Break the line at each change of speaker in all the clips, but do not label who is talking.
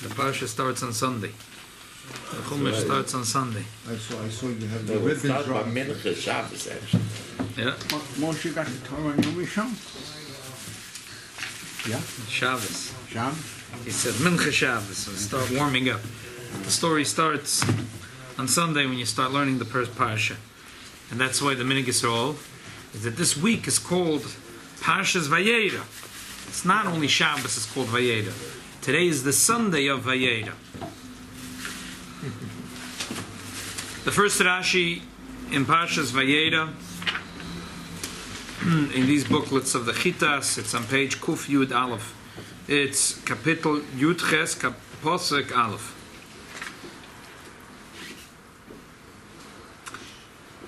The parsha starts on Sunday. The Chumash starts on Sunday.
I saw you have the ribbon drop.
Mincha Shabbos, actually.
Yeah.
Moshe got the Torah in Yom Rishon. Yeah?
Shabbos.
Shabbos?
He said Mincha Shabbos, so start warming up. The story starts on Sunday when you start learning the first parsha. And that's why the Minhag Yisrael is that this week is called Parshas Vayera. It's not only Shabbos, it's called Vayera. Today is the Sunday of Vayera. The first Rashi in Parshas Vayera, in these booklets of the Chitas, it's on page Kuf Yud Aleph. It's Kapitel Yud Ches Posek Aleph.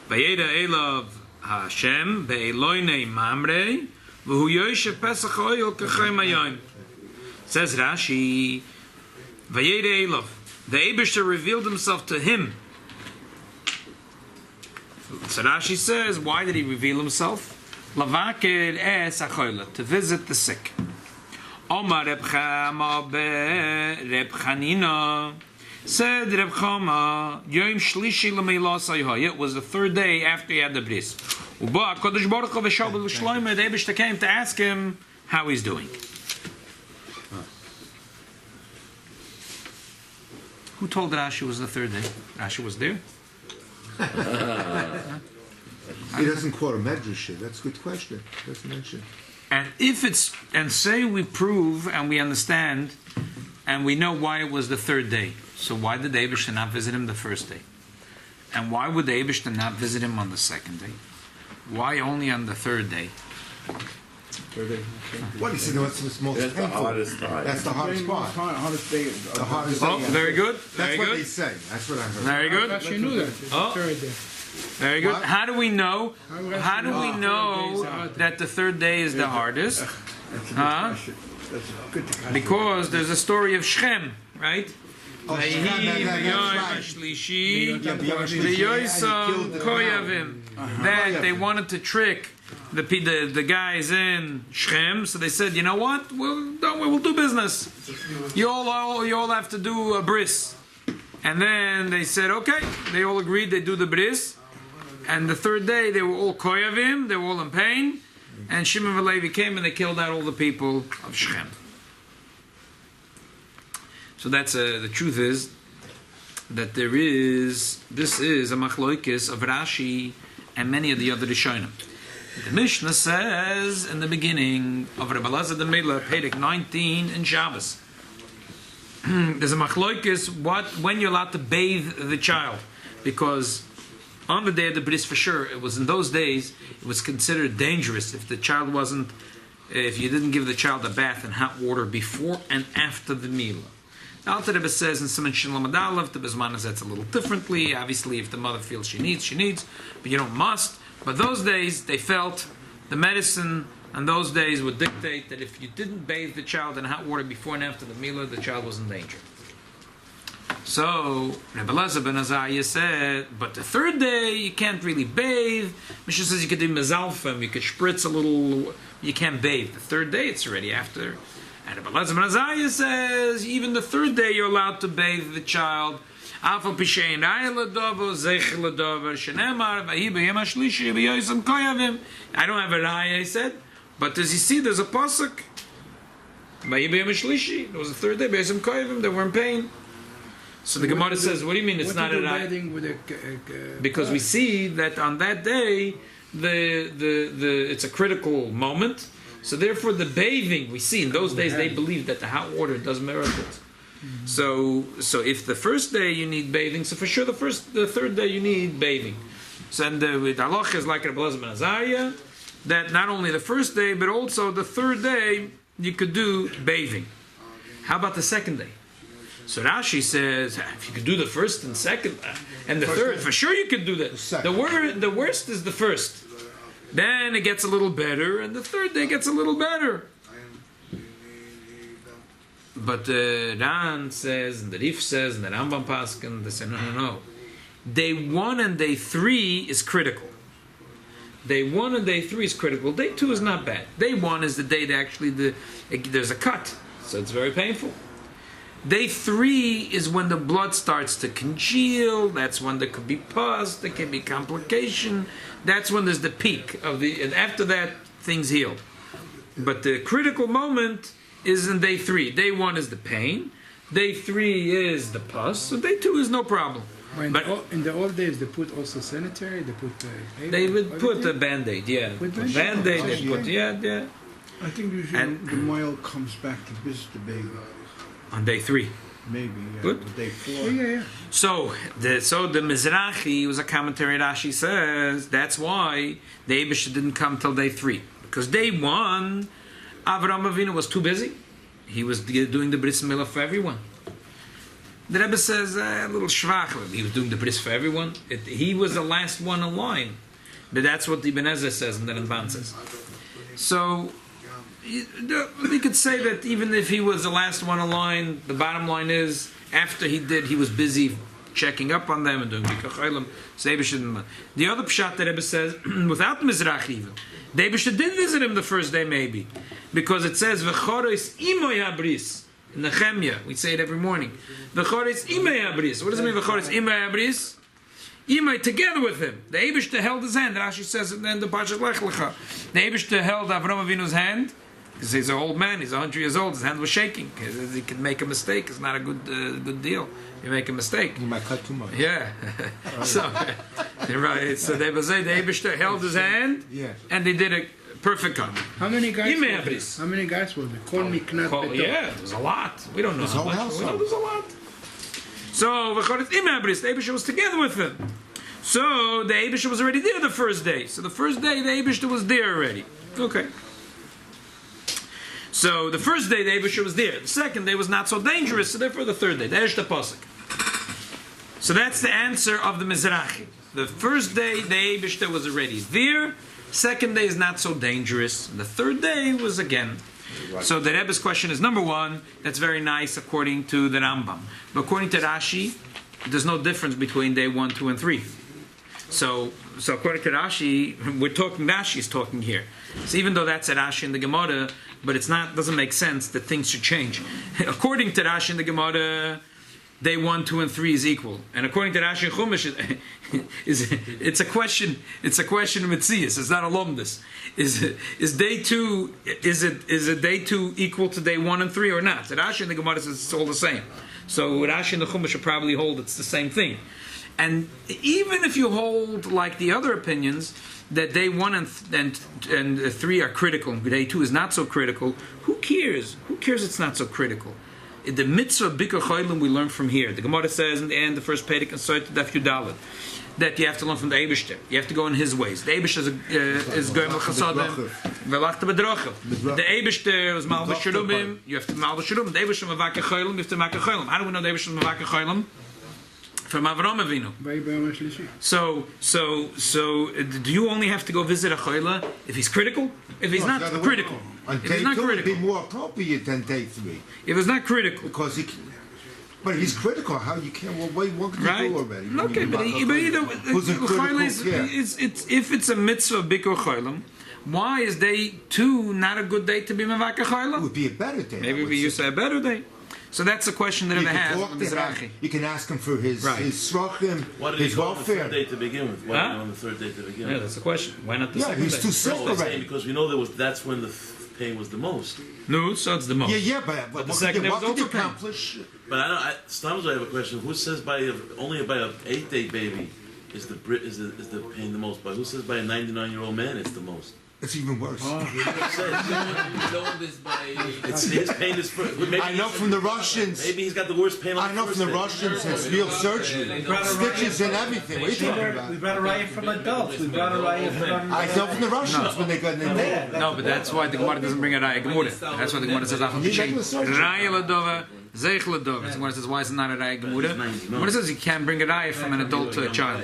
Vayera Elav Hashem Be'eloinei Mamrei V'hu Yoshev Pesach Oyel K'chaim Hayom. Says Rashi, Vayera Elav, the Eibishter revealed himself to him. So Rashi says, why did he reveal himself? Lavaker es achoyle, to visit the sick. Omar Reb Chama be Reb Chanina. Said Reb Chama, Yom Shlishi l'meilas hayha. It was the third day after he had the bris. Uba Kodesh Baruch Hu v'shabel l'shloime. The Eibishter came to ask him how he's doing. Who told Rashi it was the third day? Rashi was there.
He doesn't quote a medrash. That's a good question. Doesn't mention.
And if it's, and say we prove and we understand and we know why it was the third day. So why did the Eibishter not visit him the first day? And why would the Eibishter not visit him on the second day? Why only on the third day?
What he said? What's most
That's the
painful?
hardest time.
That's the hardest part.
Hardest day.
The hardest
Oh,
day.
very good.
That's
Very
what
good.
they say. That's what I heard.
Very good.
Actually, knew that. It's
Oh.
the third day.
Very good.
What?
How do we know? How do we know
hardest.
that the third day is the hardest? Huh?
That's good.
Because there's a story of Shem, right?
Oh, Shechem, that's right.
That they wanted to trick the guys in Shechem, so they said, you know what? We'll do business. You all have to do a bris. And then they said, okay. They all agreed they do the bris. And the third day they were all koyavim, they were all in pain. And Shimon and Levi came and they killed out all the people of Shechem. So that's the truth is that this is a machloikis of Rashi and many of the other Rishonim. The Mishnah says in the beginning of Rebbe Elazar the Mila, Perek 19 in Shabbos, there's a machloikis when you're allowed to bathe the child, because on the day of the bris for sure, it was in those days it was considered dangerous if you didn't give the child a bath in hot water before and after the meal. The Alter Rebbe says in Siman Shin Lamed Aleph, the Bezman says a little differently. Obviously, if the mother feels she needs, but you don't must. But those days, they felt the medicine on those days would dictate that if you didn't bathe the child in hot water before and after the meal, the child was in danger. So, Rebbe Elazar ben Azariah said, but the third day, you can't really bathe. Mishnah says you could do mezalfim, you could spritz a little, you can't bathe. The third day, it's already after. And Rebbe Elazar ben Azariah says, even the third day you're allowed to bathe the child. I don't have a raya, he said. But as you see, there's a pasuk. It was the third day, they were in pain. So the Gemara says, what do you mean it's not a raya? Because we see that on that day, it's a critical moment. So therefore, the bathing we see in those days, they believed that the hot water does miracles. So if the first day you need bathing, so for sure the third day you need bathing. So and with halach is like Rabbi Elazar ben Azariah, that not only the first day but also the third day you could do bathing. How about the second day? So Rashi says if you could do the first and second and the third, for sure you could do that. The worst is the first. Then it gets a little better, and the third day gets a little better. But Ran says, and the Rif says, and the Rambam Paskin, they say, no. Day 1 and day 3 is critical. Day 1 and day 3 is critical. Day 2 is not bad. Day 1 is the day that actually there's a cut, so it's very painful. Day 3 is when the blood starts to congeal. That's when there could be pus, there can be complication. That's when there's the peak of the, and after that, things heal. But the critical moment is in day 3. Day 1 is the pain. Day 3 is the pus. So day 2 is no problem. But
In the old days, they put also sanitary. They put paper,
they would put
everything?
a band-aid, yeah.
With Band-Aid?
Band-aid, they put, yeah.
I think usually
And-
the mile comes back to visit the baby.
On day 3.
Maybe,
Good.
with day 4.
Yeah.
So the Mizrahi was a commentary. Rashi says that's why the Eibush didn't come till day 3, because day 1, Avraham Avinu was too busy. He was doing the bris milah for everyone. The Rebbe says a little shvach. He was doing the bris for everyone. He was the last one in line. But that's what Ibn Ezra says and the Ramban says. So we could say that even if he was the last one in line, the bottom line is after he did, he was busy checking up on them and doing bikach olam. The other pshat that Rebbe says without Mizrach even, the Eibush did visit him the first day maybe, because it says v'choros imoy habris. In Nehemiah, we say it every morning. V'choros imoy habris. What does it mean v'choros imoy habris? Imay together with him. The Eibush held his hand. Rashi says at the end of Parshat Lech Lecha. The Eibush held Avraham Avinu's hand. Because he's an old man, he's 100 years old, his hand was shaking. He could make a mistake, it's not a good deal. You make a mistake.
You might cut too much.
Yeah. So, right. So they say the Eibush held his hand, and they did a perfect cut.
How many guys?
Imay
were there?
habris.
How many guys were there? Call me knat beto.
Yeah, there's a lot. We don't know how
whole
much.
household.
We know there's a lot. So, the Eibush was together with him. So the Eibush was already there the first day. So the first day the Eibush was there already. Okay. So the first day the Eibush was there. The second day was not so dangerous. So therefore the third day. There's the pasuk. So that's the answer of the Mizrahi. The first day the Eibush was already there. Second day is not so dangerous. And the third day was again. So the Rebbe's question is number 1. That's very nice according to the Rambam. But according to Rashi, there's no difference between day 1, 2, and 3. So according to Rashi, we're talking, Rashi is talking here. So even though that's a Rashi in the Gemara, but it's not, doesn't make sense that things should change. According to Rashi in the Gemara, day 1, 2, and 3 is equal. And according to Rashi in Chumash, it's a question of Metzias, it's not a lomdus. Is day 2, is it day 2 equal to day 1 and 3 or not? So Rashi in the Gemara says it's all the same. So Rashi in the Chumash should probably hold it's the same thing. And even if you hold like the other opinions that day 1 and 3 are critical, day 2 is not so critical, who cares? Who cares it's not so critical? The mitzvah of Bikkur Cholim we learn from here. The Gemara says in the end, the first Perek and Sot Daf Yudalad, that you have to learn from the Eibishter. You have to go in his ways. The Eibishter is going to Chasadim, Velach to Bedrochav. The Eibishter is Mal B'Sherubim. You have to Mal B'Sherubim. The Eibishter Mavaka Cholim. You have to Mavaka Cholim. How do we know the Eibishter Mavaka Cholim? From Avraham Avinu. So, do you only have to go visit a Choila if he's critical? If he's not critical.
On
If
day
he's not
2 would
critical.
be more appropriate than day 3.
If it's not critical.
Because but he's critical. How you can't? Well, what can
Right.
you do already?
Okay, but either
Who's a critical?
it's if it's a mitzvah of Bikkur Cholim, why is day 2 not a good day to be Mavaka
It
Cholim?
would be a better day.
Maybe we used to say a better day. So that's a question that
You
I
can
have.
talk to him. You can ask him for his
Right.
srachim,
Why did he
his
go on the third
welfare.
day to begin with? Why
Huh?
did he go on the third day to begin
Yeah,
with?
that's the question. Why not the
Yeah,
second
he's
day?
too sick
No, I'm saying
already.
because we know that's when the pain was the most.
No, so it's the most.
Yeah, but
the
what
second
could
day was
you
also pain.
accomplish?
But sometimes I have a question. Who says only by a 8-day baby is the pain the most? But who says by a 99-year-old man it's the most?
It's even worse.
It's his pain is maybe
I know from the Russians.
Maybe he's got the worst pain. On
I know
the
from the
first day.
Russians, it's real surgery, stitches and everything. What are you talking about?
We brought a riot from adults. We brought a riot from...
I know from the Russians when they got in there.
No, but that's why the Gemara doesn't bring a Raya Gemura. That's why the Gemara says, Raya Ladova, Zeich Ladova. The Gemara says, why is it not a Raya Gemura? The Gemara says you can't bring a Raya from an adult to a child.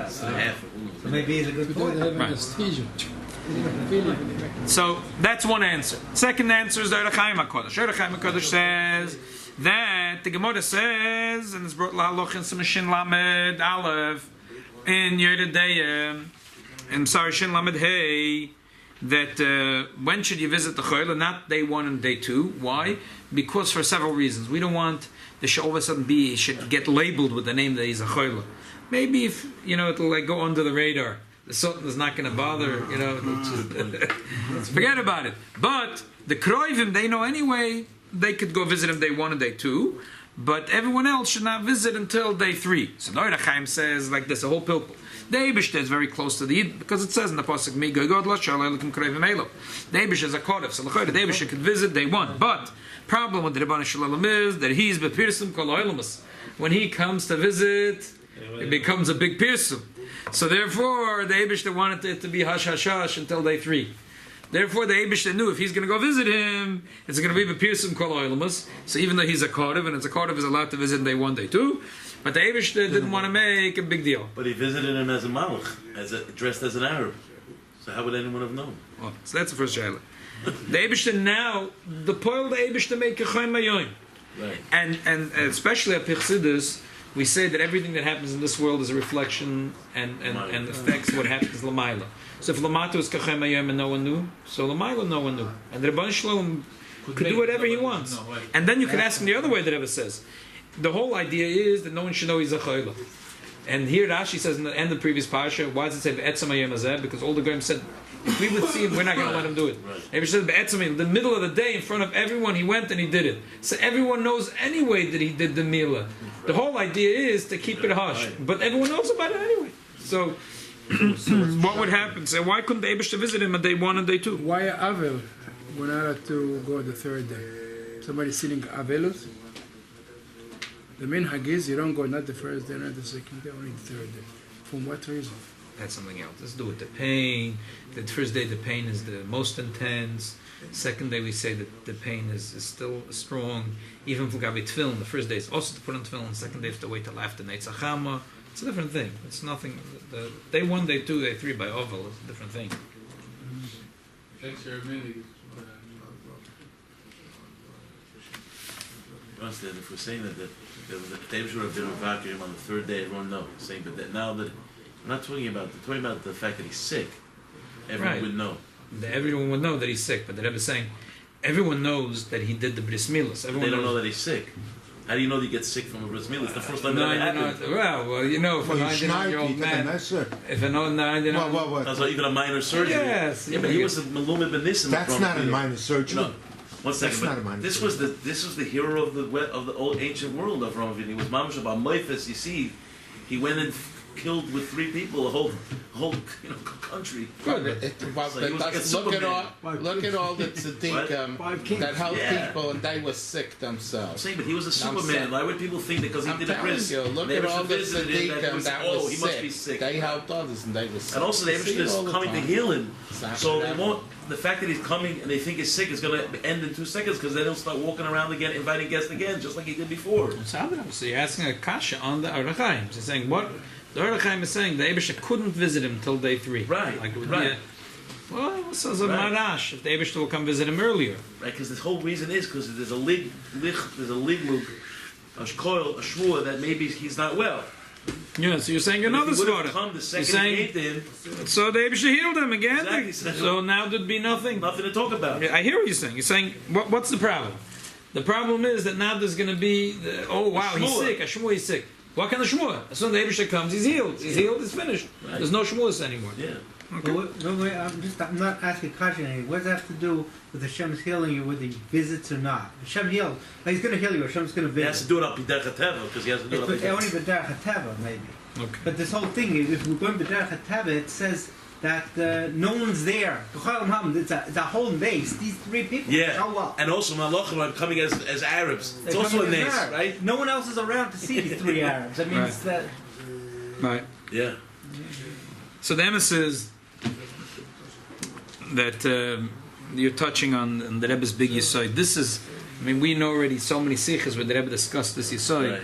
So maybe he's a good point.
So that's one answer. Second answer is the Erechaim HaKodesh. Erechaim HaKodesh says that the Gemara says, and it's brought La'aloch in Shin Lamed Aleph in Yeridei, I'm sorry, Shin Lamed Hey, that when should you visit the Choyle? Not day 1 and day 2. Why? Because for several reasons. We don't want the should all of a sudden should get labeled with the name that he's a Choyle. Maybe if, it'll like go under the radar. The Sultan is not going to bother, forget about it. But the Kroivim, they know anyway, they could go visit him day 1 and day 2, but everyone else should not visit until day 3. So the Ohr HaChaim says like this, a whole pilpul. The Eibishter is very close to the Yid, because it says in the Pasuk, Mi Goy Godla, Shalai Lekim Kroivim Elo. The Eibishter is a Kodev, so the Eibishter could visit day 1. But, problem with the Rebbeinu Shalom is that he's Bepirsim Kol Oilamus. When he comes to visit, it becomes a big pirsum. So therefore, the Eibishter wanted it to be hush hush hush until day 3. Therefore, the Eibishter knew if he's going to go visit him, it's going to be Bepirsim Kol Oilamus. So even though he's a Kodev, and it's a Kodev is allowed to visit in day 1, day 2, but the Eibishter didn't want to make a big deal.
But he visited him as a Malach, dressed as an Arab. So how would anyone have known?
Well, so that's the first shayla. The Eibishter now, the Poil the Eibishter make a Chaim Mayoim.
Right.
And especially at Pichsidus, we say that everything that happens in this world is a reflection and affects what happens Lamaila. So if Lamato is Kachem Mayim and no one knew, so Lamaila no one knew. And the Rebbeinu Shalom could do whatever he wants. And then you could ask him the other way that Rebbe says. The whole idea is that no one should know he's a Chayla. And here Rashi says in the end of the previous parasha, why does it say Be'etzem Mayim Azeh? Because all the Goyim said, if we would see him, we're not going to let him do it. Rebbe said Be'etzem Mayim, in the middle of the day, in front of everyone, he went and he did it. So everyone knows anyway that he did the Mila. The whole idea is to keep it hush, but everyone knows about it anyway. So, what would happen? So why couldn't the Eibishter visit him on day 1 and day 2?
Why Avel? We're not allowed to go the 3rd day. Somebody sitting Avelus. The minhag is you don't go not the 1st day, not the 2nd day, only the 3rd day. From what reason?
That's something else. Let's do with the pain. The first day the pain is the most intense. Second day we say that the pain is still strong. Even for Gabi Tefillin, the first day is also to put on Tefillin. The second day is to wait till after Netzach Hama. It's a different thing. It's nothing. The day 1, day 2, day 3 by Oval is a different thing.
Thanks for admitting.
Understand if we're saying that the David would have been evacuated on the 3rd day, everyone knows. Saying, but that now that we're not talking about the fact that he's sick, everyone would know.
Everyone would know that he's sick, but the Rebbe is saying everyone knows that he did the bris milas.
They don't know that he's sick. How do you know that he gets sick from a bris milas? It's the first time that happened.
If a 99-year-old man, if a 99-year-old
that's even a minor surgery.
Yes,
yeah, but he was a Malumid Benissim.
That's not a minor surgery.
No. One second.
That's not a minor
this
surgery.
was the hero of the old ancient world of Rome. He was Mamash about Moifes. You see, he went and killed with 3 people a whole country.
Good. Look at all the tzaddikim that helped people and they were sick
I'm
themselves.
saying, but he was a Superman. Why would people think that because he did a bris?
Look at all the tzaddikim that was
he must be sick.
They helped others and they were sick.
And also the Eibishter is coming to heal him. So
Exactly.
they won't. The fact that he's coming and they think he's sick is going to end in 2 seconds because then he'll start walking around again, inviting guests again, just like he did before.
So you're asking a kasha on the Ohr HaChaim. So you're saying what? The Ohr HaChaim is saying the Eibishter couldn't visit him till day 3.
Right,
Like it would
right.
be well, so it's a marash if the Eibishter will come visit him earlier.
Right, because the whole reason is because there's a shkoil, a shmua that maybe he's not well.
Yeah, so you're saying
But
another
if he would
slaughter.
have come the
You're
second he
saying
came to him,
so the Eibishter healed him again.
Exactly.
So now there'd be nothing.
nothing to talk about.
Yeah, I hear what you're saying. You're saying what's the problem? The problem is that now there's going to be he's sick. A shmua is sick. What kind of shmua? As soon as the Eibishter comes, he's healed. He's healed. It's finished.
Right.
There's no shmuas anymore.
Yeah.
Okay.
Wait, I'm not asking question anymore. What does that have to do with Hashem's healing you, whether he visits or not? Hashem heals. Like he's going to heal you. Hashem's going to
He has
visit.
to do it up B'derech HaTeva because he has to do it up
It's
B'derech
only B'derech HaTeva, maybe.
Okay.
But this whole thing, if we're going B'derech HaTeva, it says that no one's there. It's a whole base. These 3 people show up.
And also Malachim are coming as Arabs. It's
They're
also a
coming as
nace,
Arabs.
right?
No one else is around to see these 3 Arabs. I mean,
Right.
it's that.
Right.
Yeah.
So the emes is that you're touching on the Rebbe's big yesod. This is, we know already so many sichas where the Rebbe discussed this yesod.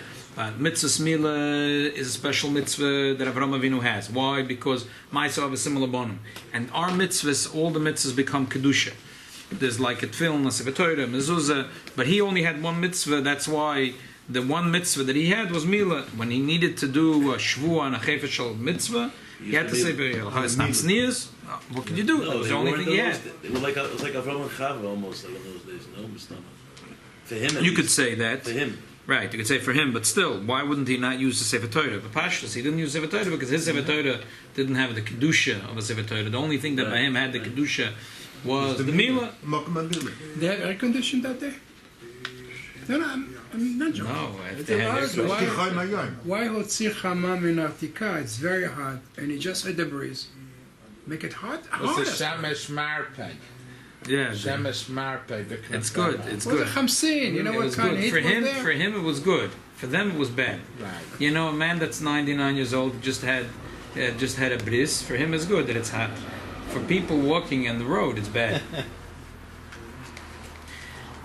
Mitzvah Mila is a special mitzvah that Avraham Avinu has. Why? Because Ma'aseh have a similar bonum. And our mitzvahs, all the mitzvahs become Kedusha. There's like a tefillin, a sefer Torah, mezuzah, but he only had one mitzvah. That's why the one mitzvah that he had was Mila. When he needed to do a shvuah and a chayfet shel mitzvah, He had to say Vayera. It's not sneers. What can you do? That was the only thing he had.
It was like Avram and Chava almost like in those days. No, for him.
You could say that.
For him.
Right, you could say for him, but still, why wouldn't he not use the Sefer Torah? But Pashtus, he didn't use Sefer Torah because his Sefer Torah didn't have the Kedusha of a Sefer Torah. The only thing that by him had the Kedusha was the Milah.
They had air conditioning that day? No, I'm not joking.
No,
It's
they had
allowed. Why Hotzi Chamam in Artika? It's very hot, and he just had the breeze. Make it hot?
It's a Shemesh Marpei.
Yeah,
Shemesh Marpei.
it's good. It's
Well,
good.
the Chamsin, you know
It
what
was
kind
good
of heat
for
was
him.
there?
For him, it was good. For them, it was bad.
Right.
You know, a man that's 99 years old just had a bris. For him, it's good that it's hot. For people walking on the road, it's bad.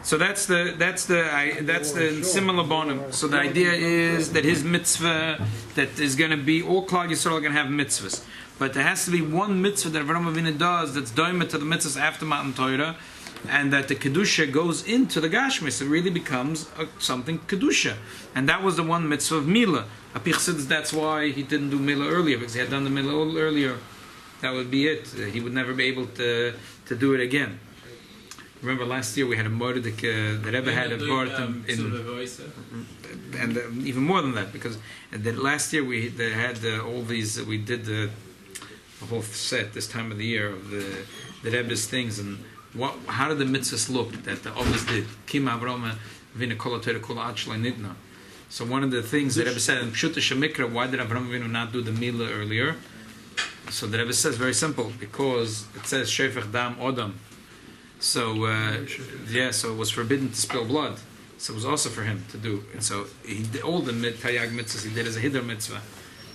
So that's the similar bonum. So the idea is that his mitzvah that is going to be all Klal Yisrael are going to have mitzvahs, but there has to be one mitzvah that Avraham Avinu does that's doimet to the mitzvahs after Matan Torah, and that the kedusha goes into the gashmis. It really becomes something kedusha, and that was the one mitzvah of Milah. Apichsidz, that's why he didn't do Milah earlier, because he had done the Milah a little earlier. That would be it. He would never be able to do it again. Remember last year we had a Mordek, the Rebbe had a Bart and even more than that, because last year they had all these, we did the whole set this time of the year of the Rebbe's things, and how did the mitzvahs look that the Ovis did? Kim Avroma Vina Kol HaTorah Kol Ha'Achlei Nidna. So one of the things the Rebbe said in Pshuta Shemikra, why did Avraham Avinu not do the Milah earlier? So the Rebbe says very simple, because it says Shefech Dam Odam. So so it was forbidden to spill blood. So it was also for him to do. And so he did all the Tayag mitzvahs he did as a Hiddur mitzvah.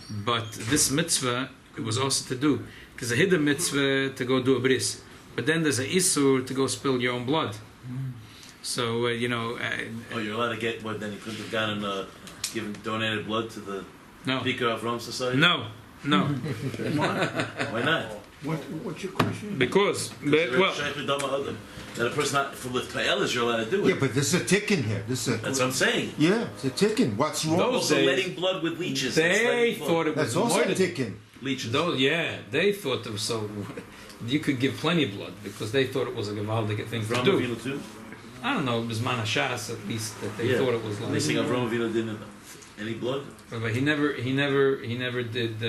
But this mitzvah, it was also to do. Because a Hiddur mitzvah to go do a bris. But then there's a Isur to go spill your own blood. So,
oh, you're allowed to get what then? He couldn't have gotten, donated blood to the Speaker of Rome Society?
No.
Why not?
What's your question?
Because,
that a person not for with Kaelis, you're allowed to do it.
Yeah, but there's a tick in here.
That's what I'm saying.
Yeah, it's a ticking. What's wrong?
Also letting blood with leeches.
They thought it was
That's also a ticking.
Leeches.
They thought it was so. You could give plenty of blood because they thought it was a Gavaldic thing to do.
Too?
I don't know, it was Manashas at least that they thought it was like.
They think Avraham Avinu didn't any blood.
But he never did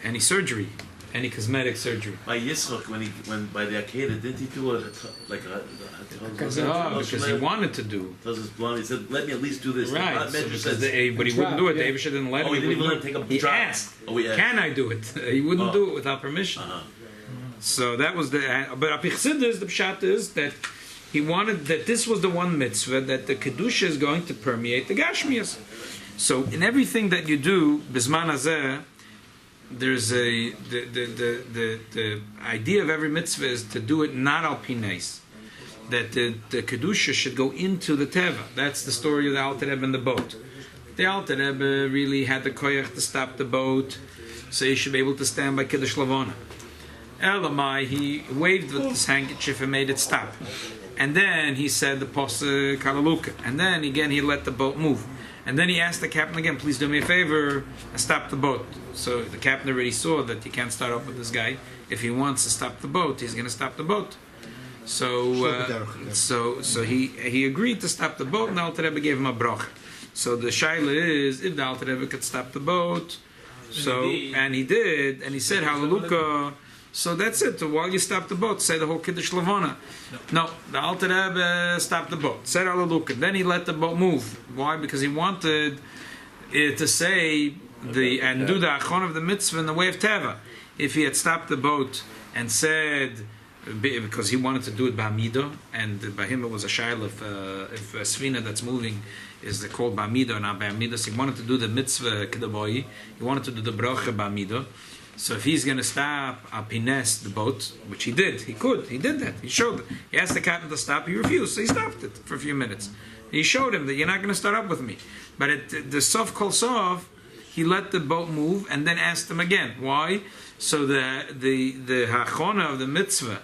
any surgery. Any cosmetic surgery.
By Yitzchak, when by the Akedah, didn't he do
because he wanted to do.
He said, "Let me at least do this."
Right, but he wouldn't do it. The Eivisha didn't let him.
He didn't even let him take a
He
drop.
asked,
He asked,
"Can I do it?" He wouldn't do it without permission. So that was the. But Apichsidis, the pshat is that he wanted that this was the one mitzvah that the kedusha is going to permeate the gashmias. So in everything that you do, bisman hazeh, there's the idea of every mitzvah is to do it not al pines, that the kedusha should go into the teva. That's the story of the Alter Rebbe and the boat. The Alter Rebbe really had the koyach to stop the boat, so he should be able to stand by Kiddush Lavona. Elamai, he waved with his handkerchief and made it stop, and then he said the posuk halaluka, and then again he let the boat move. And then he asked the captain again, please do me a favor and stop the boat. So the captain already saw that you can't start up with this guy. If he wants to stop the boat, he's going to stop the boat. So he agreed to stop the boat, and the Alter Rebbe gave him a broch. So the shaila is, if the Alter Rebbe could stop the boat, and he did, and he said hallelujah. So that's it. While you stop the boat, say the whole Kiddush Lavona. No, the Alter Rebbe stopped the boat. Said hallelujah. Then he let the boat move. Why? Because he wanted it to say and do the achon of the mitzvah in the way of teva. If he had stopped the boat and said, because he wanted to do it ba'amido, and by him it was a shail if a svina that's moving is called ba'amido or not ba'amido. So he wanted to do the mitzvah kedaboyi. He wanted to do the bracha ba'amido. So if he's going to stop Alpines, the boat, which he did, he did that. He showed it. He asked the captain to stop, he refused, so he stopped it for a few minutes. He showed him that you're not going to start up with me. But at the Sof Kol Sof, he let the boat move and then asked him again. Why? So the hachona of the mitzvah,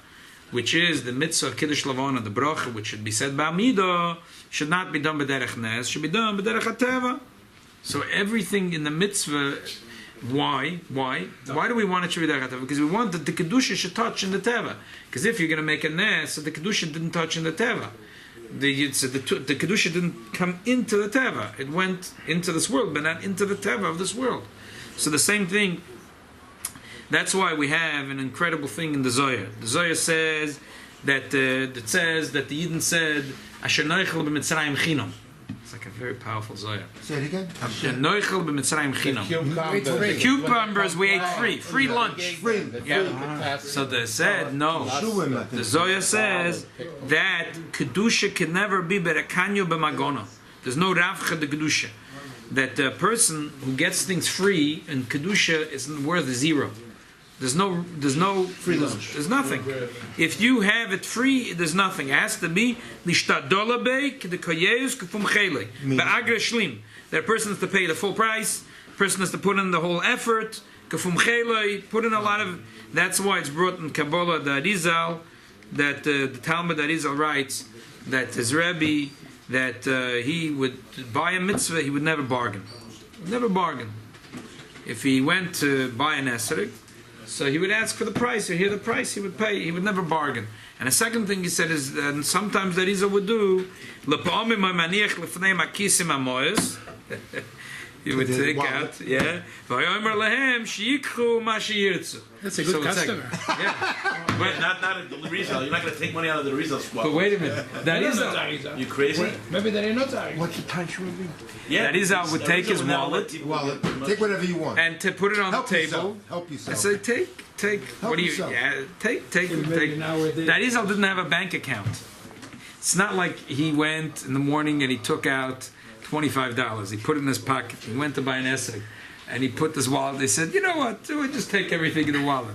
which is the mitzvah of Kiddush Lavona, the bracha, which should be said ba'amido, should not be done b'derech nes, should be done b'derech hateva. So everything in the mitzvah, Why? Why do we want it to be derech hateva? Because we want that the kedusha should touch in the teva. Because if you're going to make a nes, so the kedusha didn't touch in the teva. The kedusha didn't come into the teva. It went into this world, but not into the teva of this world. So the same thing. That's why we have an incredible thing in the Zohar. The Zohar says that the Yidden said, "Asher noichel b'Mitzrayim chinam." It's like a very powerful Zohar.
Say it again.
Asher noichel b'Mitzrayim chinam. The cucumbers we ate free lunch. Yeah. So they said no. The Zohar says that kedusha can never be berakanyo b'magona. There's no ravcha de kedusha. That the person who gets things free and kedusha isn't worth zero. There's no free lunch. There's nothing. If you have it free, there's nothing. It has to be that a person has to pay the full price. Person has to put in the whole effort. Put in a lot of. That's why it's brought in Kabbalah the Arizal that the Talmud Arizal writes that his Rebbe that he would buy a mitzvah, he would never bargain. Never bargain. If he went to buy an esrog, so he would ask for the price, or hear the price, he would pay. He would never bargain. And the second thing he said is, and sometimes that Rizal would do, he would take out, yeah.
That's a good customer.
Yeah.
But not the Rizal. You're not going to take money out of the Rizal squad.
But wait a minute. That is
You crazy?
Maybe they didn't know that.
What's the time should be?
Yeah.
That Rizal would take his wallet
Take whatever you want.
and to put it on the table.
Help yourself.
I say, take. What do you?
yourself.
Yeah, take. That Rizal didn't have a bank account. It's not like he went in the morning and he took out $25. He put it in his pocket. He went to buy an esrog, and he put this wallet. They said, "You know what? We'll just take everything in the wallet."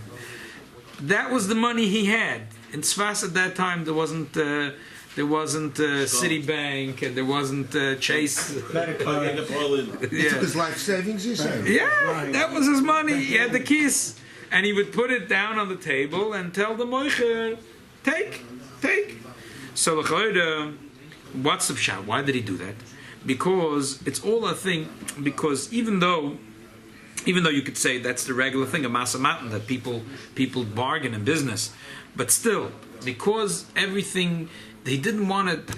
That was the money he had. In Tzfas at that time, there wasn't Citibank, and there wasn't Chase.
He took his life savings, you say?
Yeah, that was his money. He had the keys, and he would put it down on the table and tell the moicher, "Take." So what's the pshat? Why did he do that? Because it's all a thing. Because even though you could say that's the regular thing, a masamatan, that people bargain in business, but still, because everything he didn't want to.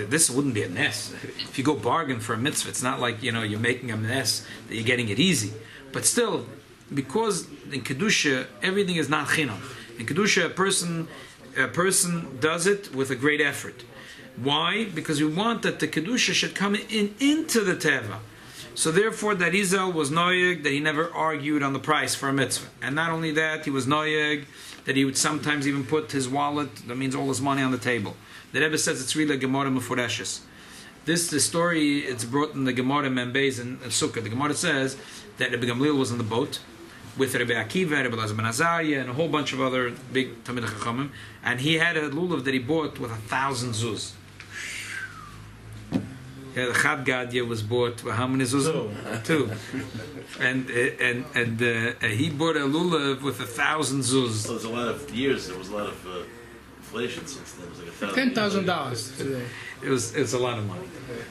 This wouldn't be a nes. If you go bargain for a mitzvah, it's not like you're making a nes that you're getting it easy. But still, because in kedusha everything is not chinam. In kedusha, a person does it with a great effort. Why? Because we want that the kedusha should come into the teva. So therefore, that Rizal was noyeg, that he never argued on the price for a mitzvah. And not only that, he was noyeg, that he would sometimes even put his wallet, that means all his money, on the table. The Rebbe says it's really a Gemara Mefureshes. The story, it's brought in the Gemara Membeis and Sukkah. The Gemara says that Rabbi Gamliel was on the boat with Rabbi Akiva, Rabbi Elazar ben Azariah, and a whole bunch of other big Talmidei Chachamim, and he had a lulav that he bought with 1,000 zuz. The Chad Gadya was bought with how many zuzim? Two. And he bought a lulav with 1,000 zuz.
So there's a lot of years. There was a lot of inflation since then. It was like
$10,000 today.
It was a lot of money.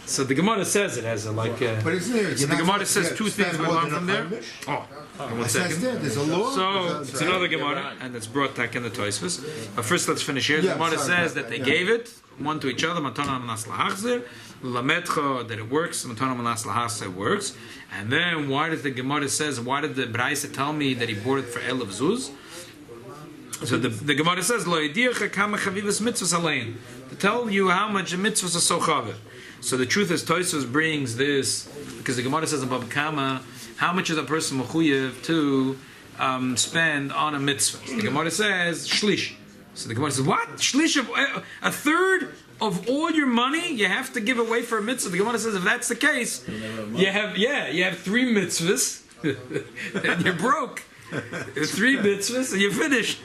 So the Gemara says it has
But isn't there?
So the Gemara says two things we learn from there. One second.
There's a law.
So it's another Gemara, and it's brought back in the Tosfos. But first, let's finish here. The Gemara says that they gave it one to each other. Matana manas lahachzir, lametcha, that it works. Matana manas lahachzir works. And then why did the Gemara says? Why did the Braisa tell me that he bought it for Elav Zuz? So the Gemara says, "Lo yediach kama chavivas mitzvahs alein," to tell you how much the mitzvahs are so chaviv. So the truth is, Tosfos brings this because the Gemara says above Kama, how much is a person mechuyev to spend on a mitzvah? So the Gemara says shlish. So the Gemara says, what? Shlish of a third of all your money you have to give away for a mitzvah. The Gemara says if that's the case, you have 3 mitzvahs and you're broke. 3 mitzvahs and you're finished.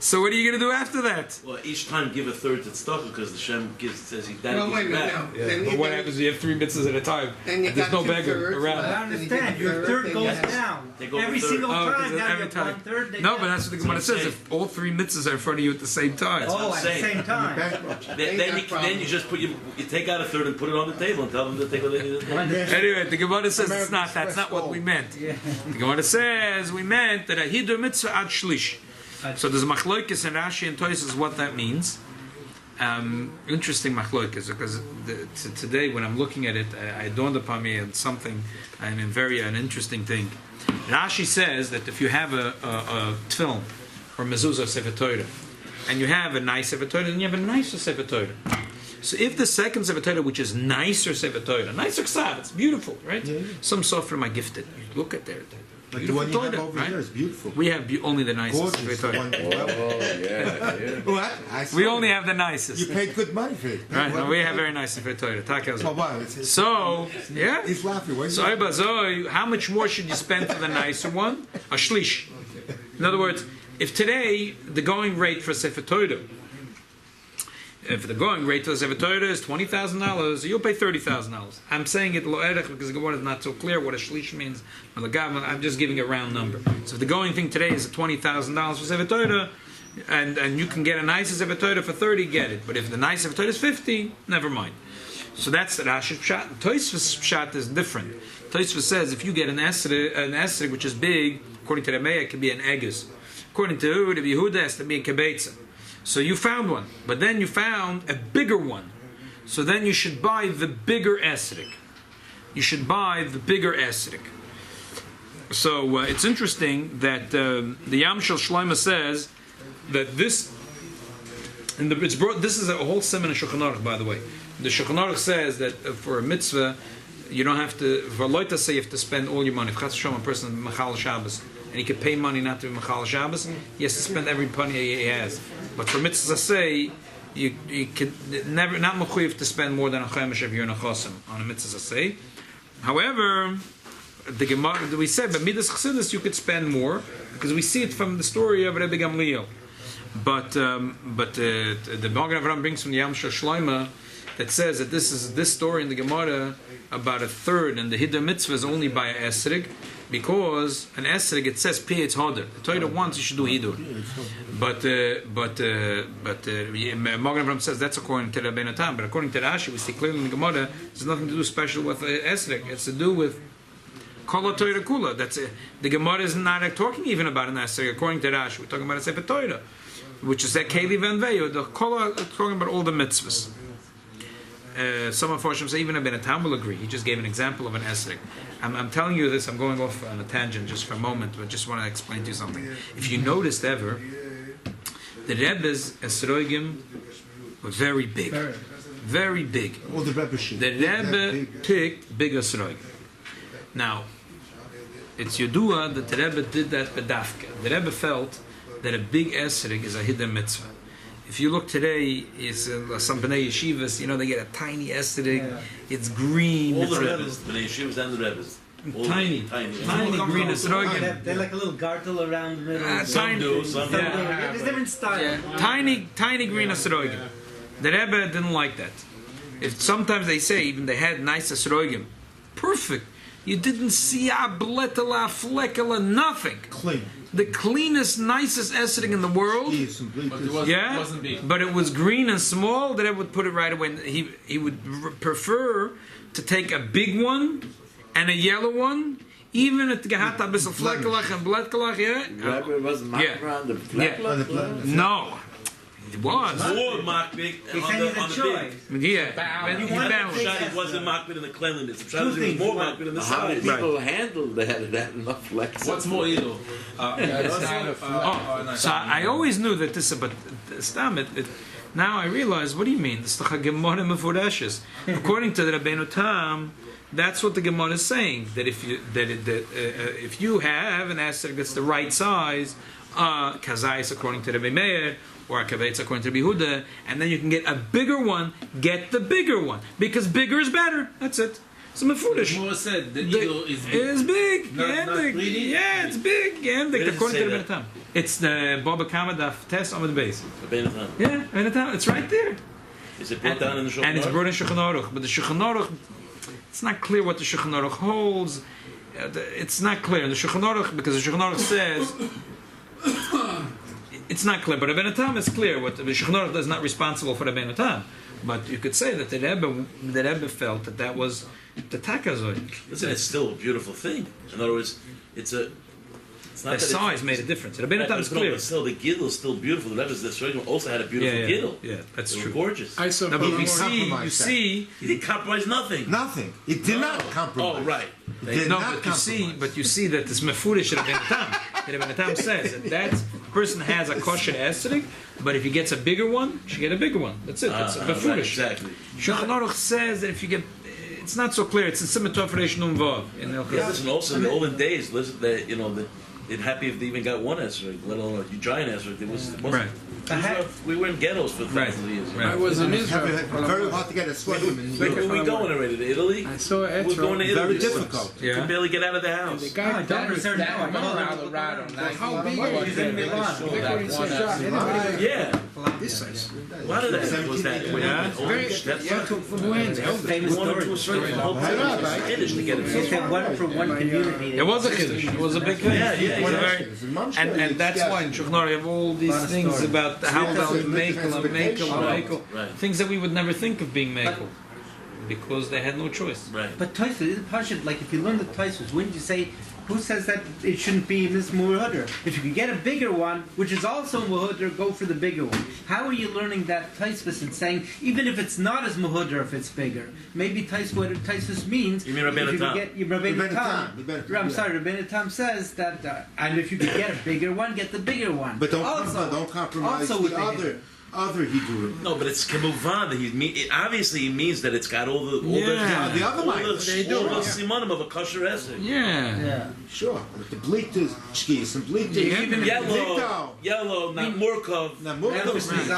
So what are you going to do after that?
Well, each time give a third to tzedakah because the Shem says he died.
Well, wait a minute now. Then
But
you
what
get-
happens if you have 3 mitzvahs at a time?
Then you
There's
got
no beggar
2/3.
around.
I understand. Your third goes down.
They go
Every
third.
single
Oh,
time.
because
Now
every
you have
time.
1/3.
No, but that's what the Gemara
That's what
says.
I'm
If all 3 mitzvahs are in front of you at the same time.
Oh, at the
saying.
same time.
Then you just you take out a third and put it on the table and tell them to take what they need to take.
Anyway, the Gemara says it's
American
not. That's
Express
not what
roll.
we meant. The Gemara says we meant that a hidur mitzvah ad shlish. So there's a machloikis and Rashi and Tosfos what that means. Interesting machloikis because today when I'm looking at it, I dawned upon me on something. I mean, an interesting thing. Rashi says that if you have a tefillin or mezuzah sefer Torah, and you have a nice sefer Torah, then you have a nicer sefer Torah. So if the second sefer Torah, which is nicer sefer Torah, nicer ksav, it's beautiful, right? Some sofrim are gifted. You look at their
Like the one you have
Torah,
over
right?
here is beautiful.
We have only the nicest
Gorgeous.
sefer
The
Torah.
one, What? I saw
We
it.
only have the
You
nicest.
paid good money for it.
Right? No, we have very nice sefer Torah.
Oh, wow. It's-
So, yeah.
He's laughing. What is
So,
it?
how much more should you spend for the nicer one? A shlish. In other words, if today the going rate for sefer Torah, if the going rate for the sefer Torah is $20,000, you'll pay $30,000. I'm saying it lo erech because the Gemara is not so clear what a shlish means. I'm just giving a round number. So if the going thing today is $20,000 for sefer Torah, and you can get a nicer sefer Torah for 30, get it. But if the nice sefer Torah is 50, never mind. So that's the Rashi pshat. Tosfos pshat is different. Tosfos says if you get an esrog which is big, according to the Meir, it can be an egus. According to Rabbi Yehuda, it has to be a kibetza. So you found one, but then you found a bigger one. So then you should buy the bigger esrog. You should buy the bigger esrog. So it's interesting that the Yam Shel Shlomo says that this, and it's brought. This is a whole semen in Shulchan Aruch, by the way. The Shulchan Aruch says that for a mitzvah, you don't have to. For loita say you have to spend all your money. If Chas V'Shalom a person is Machal Shabbos and he can pay money not to be Machal Shabbos, he has to spend every penny he has. But for mitzvah say, you can never not mechuyev to spend more than a chemesh if you're in a chosim on a mitzvah say. However, the Gemara we said, but midas chassidus you could spend more because we see it from the story of Rabbi Gamliel. But the Magen Avraham brings from the Yam Shel Shlomo that says that this story in the Gemara about a third and the Hiddur mitzvah is only by a esrog because an esrog it says pi it's harder. The Torah wants you should do Hiddur. But Magen Avraham says that's according to Rabbeinu Tam. But according to Rashi, we see clearly in the Gemara there's nothing to do special with esrog. It's to do with Kol Torah Kula. That's it. The Gemara is not talking even about an esrog. According to Rashi, we're talking about a Sefer Torah, which is that Keli Venveyo. The Kol talking about all the mitzvahs. Some of Farshim say even Rabbeinu Tam will agree. He just gave an example of an esrog. I'm telling you this. I'm going off on a tangent just for a moment, but just want to explain to you something. If you noticed ever, the Rebbe's esrogim were very big, very big.
All the Rebbe shit.
The Rebbe picked big esrogim. Now, it's Yodua that the Rebbe did that bedafka. The Rebbe felt that a big esrog is a hidden mitzvah. If you look today, it's some Bnei Yeshivas, they get a tiny esrog. Yeah. It's green.
All the Rebbes, Bnei Yeshivas and the Rebbes.
Tiny green esrogim.
They're like a little gartel around the middle.
Some do.
There's different styles.
Yeah. Tiny green esrogim. The Rebbe didn't like that. Sometimes they say even they had nice esrogim. Perfect. You didn't see a bletela, flekela, nothing.
Clean.
The cleanest, nicest esrog in the world.
But it wasn't big.
But it was green and small. That would put it right away. He would prefer to take a big one and a yellow one, even if the gehat a bissel flekelach and bletkelach.
Rabbi wasn't around the flekelach.
No. It was.
More makbid on the
choice.
big.
Yeah.
It wasn't makbid in the cleanliness. It was more makbid in the
How many
size.
people handled that enough flex?
What's more evil?
So I always knew that this, but now I realize. What do you mean? This is Gemara Mefureshes. According to the Rabbeinu Tam, that's what the Gemara is saying. That if you have an esrog that's the right size, kazayis according to Rabbi Meir, or a kavetz according to Rabbi Yehuda, and then you can get a bigger one. Get the bigger one because bigger is better. That's it. So mefudish.
More said the eagle is big.
It's big.
Not breeding?
Yeah, it's big.
Where does it
According
say
to the
that?
Ben Tam. It's the Baba Kama Daf Test on the base.
Ben Tam.
Yeah, Ben Tam. It's right there.
Is it brought down in the Shulchan
And it's
Aruch?
brought in Shulchan Aruch, but the Shulchan Aruch, it's not clear what the Shulchan Aruch holds. It's not clear in the Shulchan Aruch because the Shulchan Aruch says it's not clear. But the Ben Tam is clear. What the Shulchan Aruch is not responsible for the Ben Tam. But you could say that the Rebbe felt that was the Takazoy.
Listen, it's still a beautiful thing. In other words, it's not
The
that
size made a difference. The Ben Tam is clear.
But still, the Gidl is still beautiful. The Rebbe's Shlomo also had a beautiful Gidl.
Yeah, that's
They
true.
were gorgeous.
I saw
No, but
He compromised
he
didn't compromise nothing.
Nothing. It did not compromise.
Oh, right.
It did
No,
not
but you see that this mefurish in the Ben Tam. The Ben Tam says that person has a kosher esrog, but if he gets a bigger one, she get a bigger one. That's it. It's
Right,
mefurish.
exactly.
Shulchan Aruch says that if you get, it's not so clear. It's a similar to Reish Nun Vav.
Yeah, listen, also in the olden days, listen, they're happy if they even got one esrog, let alone a giant esrog.
Right.
We were in ghettos for thousands of years.
Right.
I was in
It's
Israel.
very hard to get a sweater.
Where were we going already? To Italy?
I saw
We're going to
Etrog.
Italy.
Very difficult.
You can barely get out of the house.
The guy
don't reserve now. I call him.
Colorado,
How big
was
is it? Milan.
Look what he said.
Yeah.
This size.
A lot of that was that.
Yeah.
That's
From when?
Famous story.
Kiddush to get
They
it.
said one for one community.
It was a kiddush. It was a big thing.
Yeah, yeah,
It was a
yeah.
very, and that's why in Shulchan Aruch you have all these things about how about makel,
Right.
things that we would never think of being makel, because they had no choice.
Right.
But Tosfos, isn't Pashut, like if you learn the Tosfos, wouldn't you say, who says that it shouldn't be in this Muhudr? If you could get a bigger one, which is also Muhudr, go for the bigger one. How are you learning that Tosfos and saying, even if it's not as Muhudr if it's bigger? Maybe what Tosfos means...
You mean Rabbeinu Tam?
Rabbeinu Tam,
I'm
yeah.
sorry, Rabbeinu Tam says that, and if you could get a bigger one, get the bigger one.
But don't compromise
also with
the other Hebrew.
No, but it's kemuvan that obviously he means that it's got all the
The other mice.
all the simanim of a kosher esrog.
Yeah.
Sure. But the bleat is skis and bleat is
Yellow, not Murkov,
Now, more
Yellow is on bigger.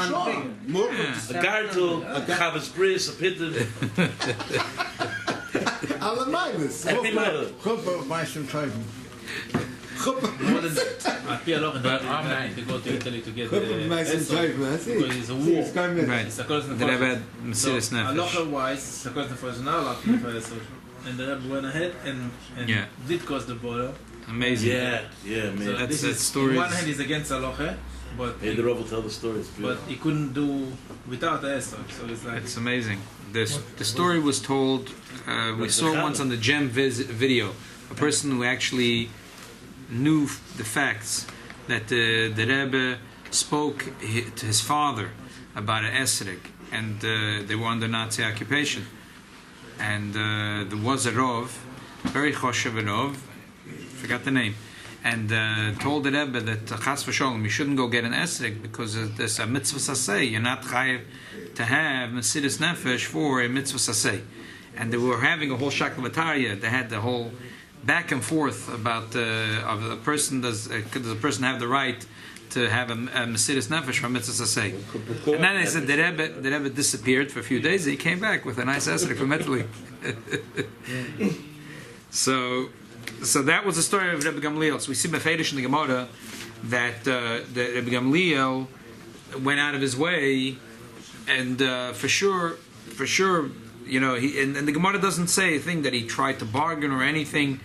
a Gartel, a Chavas Bris, a Pitted.
Alaminus.
More than I feel a lot that I'm to go to Italy to get because it's a war.
Right.
It's a question
The Rebbe had Mesiras Nefesh.
Halacha wise, it's a question for now, and the Rebbe went ahead and
Yeah.
did cause the border.
Amazing.
Yeah,
So
man.
That's
this
that
is,
story.
on one hand, he's against halacha, but
Hey, the Rebbe will tell the story. It's
but
beautiful.
he couldn't do without the esrog. So it's like
It's amazing. The story was told. We saw it once on the Gem video. A person who actually knew the facts that the Rebbe spoke to his father about an esrog, and they were under Nazi occupation. And there was a Rov, very choshev Rov, forgot the name, and told the Rebbe that chas v'sholem, you shouldn't go get an esrog because there's a mitzvah saseh. You're not chayiv to have mesiras nefesh for a mitzvah saseh. And they were having a whole shaklavataria. They had the whole back and forth about of a person does a person have the right to have a mesiras nefesh from mitzvah saseh. And then they said the Rebbe disappeared for a few days. He came back with a nice esrog from Italy. So that was the story of Rebbe Gamliel. So we see Mefedish in the Gemara that Rebbe Gamliel went out of his way, and for sure, and the Gemara doesn't say a thing that he tried to bargain or anything.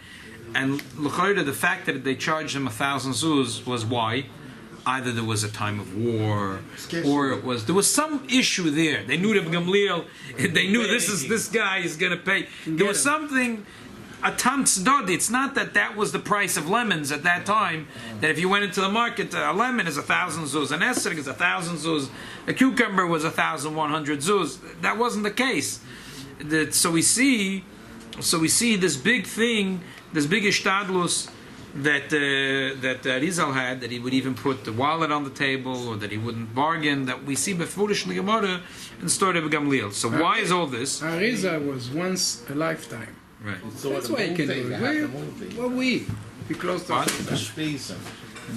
And l'chayda, the fact that they charged him 1,000 zuz was why? Either there was a time of war, or there was some issue there. They knew Rebbe Gamliel. They knew this guy is going to pay. There was something. A tanz dodi. It's not that was the price of lemons at that time. That if you went into the market, a lemon is 1,000 zuz, an esrog is 1,000 zuz, a cucumber was 1,100 zuz. That wasn't the case. So we see this big thing, this big ishtadlus that Rizal had, that he would even put the wallet on the table, or that he wouldn't bargain. That we see befurish in the Gemara and story of Gamliel. So why is all this?
Arizal was once a lifetime.
Right.
So that's why he can do it. What we? Be close to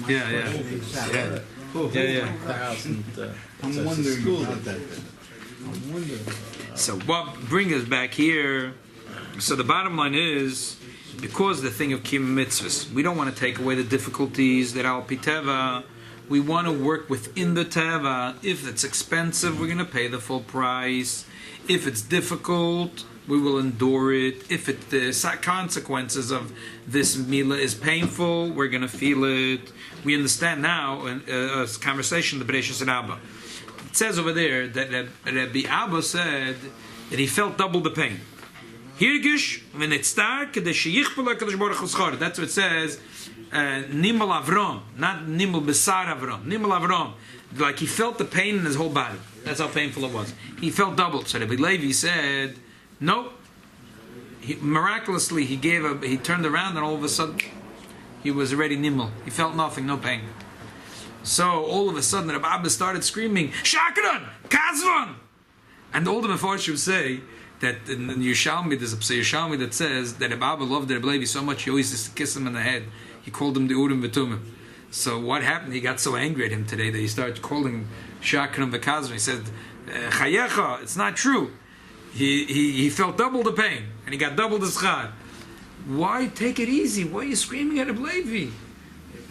Yeah.
I'm wondering.
So what brings us back here So the bottom line is, because the thing of Kiyum Mitzvahs, we don't want to take away the difficulties that Al Pi Teva. We want to work within the Teva. If it's expensive, we're going to pay the full price. If it's difficult, we will endure it. If the consequences of this Mila is painful, we're going to feel it. We understand now, in a conversation, the Bereshis Rabbah. It says over there that Rabbi Abba said that he felt double the pain. Hirgish, when it's stark, that's what it says. Nimel Avram, not Nimel Besar Avram. Nimel Avram, like he felt the pain in his whole body. That's how painful it was. He felt double. So Rabbi Levi said, no. Miraculously, he turned around, and all of a sudden, he was already Nimel. He felt nothing, no pain. So all of a sudden, Rabbi Abba started screaming, Shakran, Kazvan, and all the Mefarshim say that in Yerushalmi, there's a Yerushalmi that says that Rabbi Abba loved Rabbi Levi so much he always used to kiss him in the head. He called him the Urim V'Tumim. So what happened? He got so angry at him today that he started calling him Shakran V'Kazvan. He said, Chayecha, it's not true. He felt double the pain, and he got double the schar. Why take it easy? Why are you screaming at Rabbi Levi?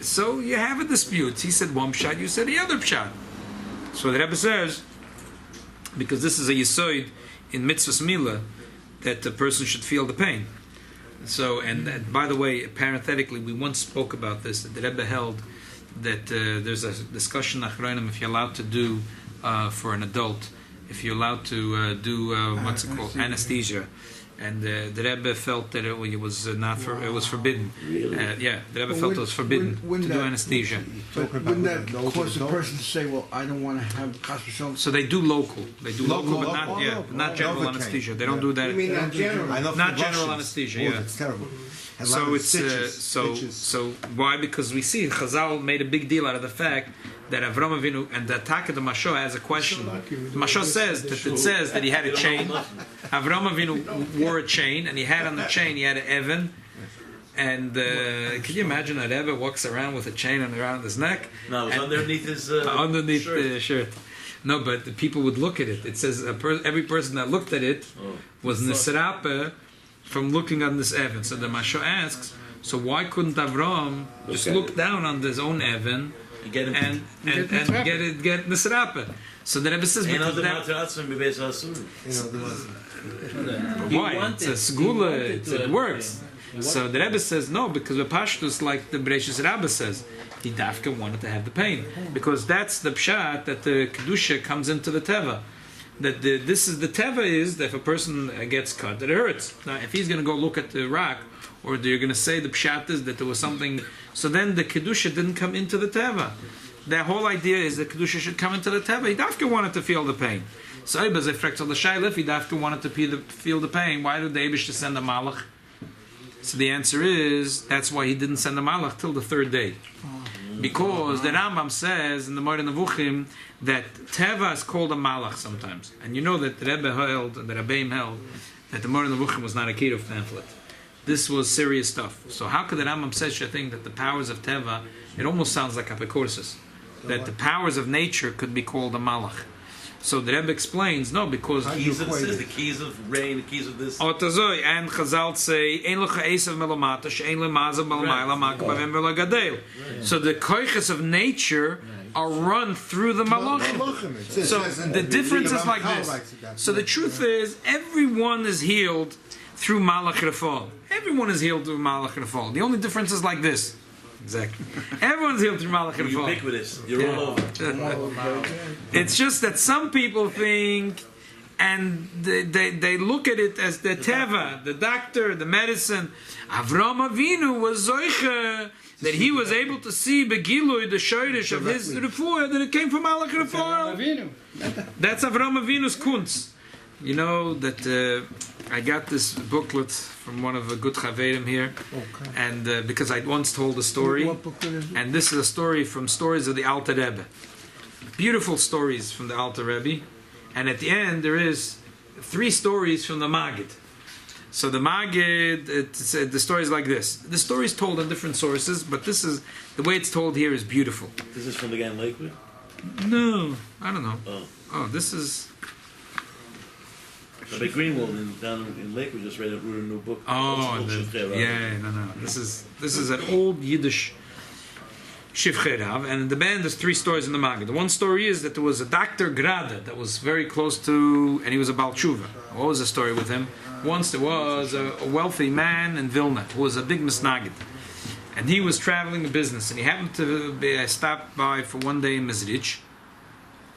So you have a dispute. He said one pshat, you said the other pshat. So the Rebbe says, because this is a yisoid in mitzvahs mila, that the person should feel the pain. So, and by the way, parenthetically, we once spoke about this, that the Rebbe held that there's a discussion achronim if you're allowed to do for an adult, if you're allowed to do what's it called, anesthesia. And the Rebbe felt that it was not for, it was forbidden.
Really?
Yeah, the Rebbe felt it was forbidden to do anesthesia.
But wouldn't that cause the person to say, "Well, I don't want to have chas v'shalom"?
So they do local. They do local, but not not general
Novocaine.
anesthesia. They don't do that.
You mean not general?
I know for
Not
the
general
Russians.
anesthesia.
Oh,
Yeah.
it's terrible. And a lot
So
of
it's
stitches.
so why? Because we see Chazal made a big deal out of the fact that Avram Avinu and the attack of the Masho has a question. The Masho says that it says that he had a chain. Avram Avinu wore a chain, and he had on the chain he had an Evan. And can you imagine that Evan walks around with a chain around his neck?
No, it was underneath his
underneath
shirt.
the shirt. No, but the people would look at it. It says every person that looked at it was nisrape from looking on this Evan. So the Masho asks, so why couldn't Avram just look down on his own Evan and get nisrape? So the Rebbe says,
Ain't
because
other
that,
matter outside, maybe it's asur.
why? It's a segula, it works. So the Rebbe says, no, because the Pashtus, like the Bereshis Rabbah says, he dafka wanted to have the pain. Because that's the pshat that the Kedusha comes into the Teva. That this is the Teva is that if a person gets cut, that it hurts. Now, if he's going to go look at the rock, or you're going to say the pshat is that there was something, so then the Kedusha didn't come into the Teva. The whole idea is that Kedusha should come into the Teva. He dafka wanted to feel the pain. So if he dafka wanted to feel the pain, why did the Eibush send a malach? So the answer is, that's why he didn't send the malach till the third day. Because the Rambam says in the Moreh Nevuchim that Teva is called a malach sometimes. And you know that the Rebbe held, and the Rabbeim held, that the Moreh Nevuchim was not a Kirov pamphlet. This was serious stuff. So how could the Rambam say such a thing that the powers of Teva, it almost sounds like apikorsis, that the powers of nature could be called a malach. So the Rebbe explains, no, because
The keys of rain, the keys of this.
and Chazal say, "Ein lecha esav melamata, she'ein lemazav melamayla makabavim v'lagadel." So the koiches of nature are run through the malachim. So the difference is like this. So the truth is, everyone is healed through malach rafal. Everyone is healed through malach rafal. The only difference is like this. Exactly. Everyone's healed through malach
You're
rafal.
ubiquitous. You're all over.
It's just that some people think, and they look at it as the teva, the doctor, the medicine. Avram Avinu was zoiche, that he was able to see begilui, the shoyrish of his refuah, that it came from malach rafal. That's Avram Avinu's kunz. You know that I got this booklet from one of the good chaverim here, and because I once told a story, and this is a story from stories of the Alter Rebbe, beautiful stories from the Alter Rebbe, and at the end there is 3 stories from the Maggid. So the Maggid, the story is like this. The story is told in different sources, but this is the way it's told here is beautiful.
This is from the guy in Lakewood?
No, I don't know.
Oh,
this is.
Rabbi Greenwald down in Lakewood just wrote a new book.
Oh, no. This is an old Yiddish Shivchei Rav, and in the band there's 3 stories in the Maggid. The one story is that there was a Dr. Grada that was very close to, and he was a Baal Tshuva. What was the story with him? Once there was a wealthy man in Vilna who was a big Misnagid, and he was traveling the business, and he happened to be stopped by for one day in Mezrich.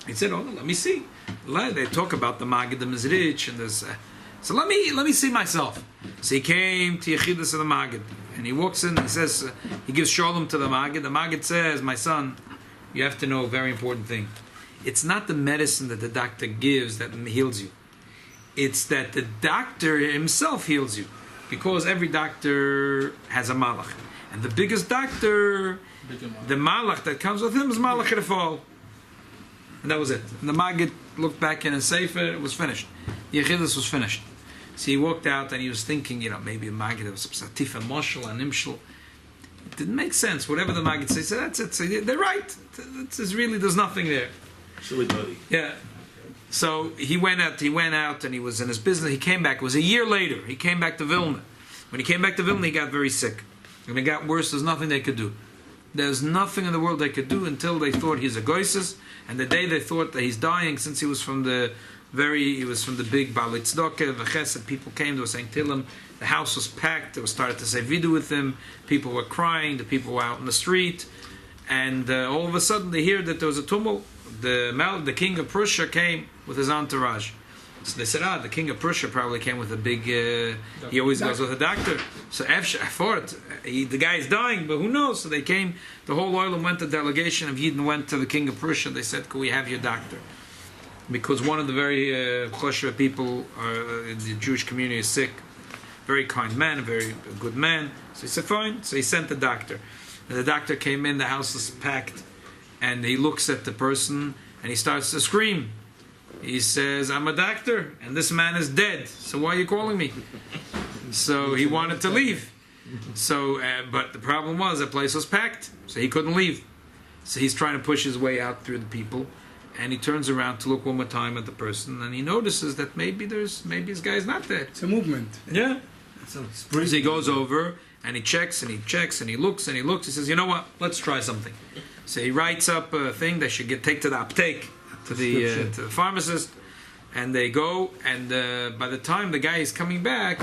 He said, "Oh, let me see." They talk about the Maggid, the Mezrich, and there's. So let me see myself. So he came to Yechidus of the Maggid, and he walks in. He says, he gives shalom to the Maggid. The Maggid says, "My son, you have to know a very important thing. It's not the medicine that the doctor gives that heals you. It's that the doctor himself heals you, because every doctor has a malach, and the biggest doctor, the malach that comes with him is malach Rafal." And that was it. And the Maggid looked back in his sefer. It was finished. Yechidus was finished. So he walked out and he was thinking, maybe a Maggid was Satif and Moshel and Imshel. It didn't make sense. Whatever the Maggid said, that's it. So they're right. It's really, there's nothing there.
Silly buddy.
Yeah. So he went out and he was in his business. He came back. It was a year later. He came back to Vilna. When he came back to Vilna, he got very sick. When it got worse, there's nothing they could do. There's nothing in the world they could do until they thought he's a goises. And the day they thought that he's dying, since he was from the big Baalei Tzedakah, the Chesed, people came, they were saying Tillim, the house was packed, they were started to say Vidu with him, people were crying, the people were out in the street, and all of a sudden they hear that there was a tumult. The king of Prussia came with his entourage. So they said, the king of Prussia probably came with a big, he always goes with a doctor. So I thought, the guy is dying, but who knows? So they came, the whole oil went, the delegation of Yidden went to the king of Prussia. They said, "Can we have your doctor?" Because one of the very choshev people in the Jewish community is sick. Very kind man, a very good man. So he said, fine. So he sent the doctor. And the doctor came in, the house is packed, and he looks at the person, and he starts to scream. He says, "I'm a doctor, and this man is dead, so why are you calling me?" So he wanted to leave. So, but the problem was the place was packed, so he couldn't leave. So he's trying to push his way out through the people, and he turns around to look one more time at the person, and he notices that maybe this guy's not there.
It's a movement.
Yeah. So he goes over, and he checks, and he checks, and he looks, and he looks. He says, "You know what? Let's try something." So he writes up a thing they should take to the aptek, to the pharmacist, and they go, and by the time the guy is coming back,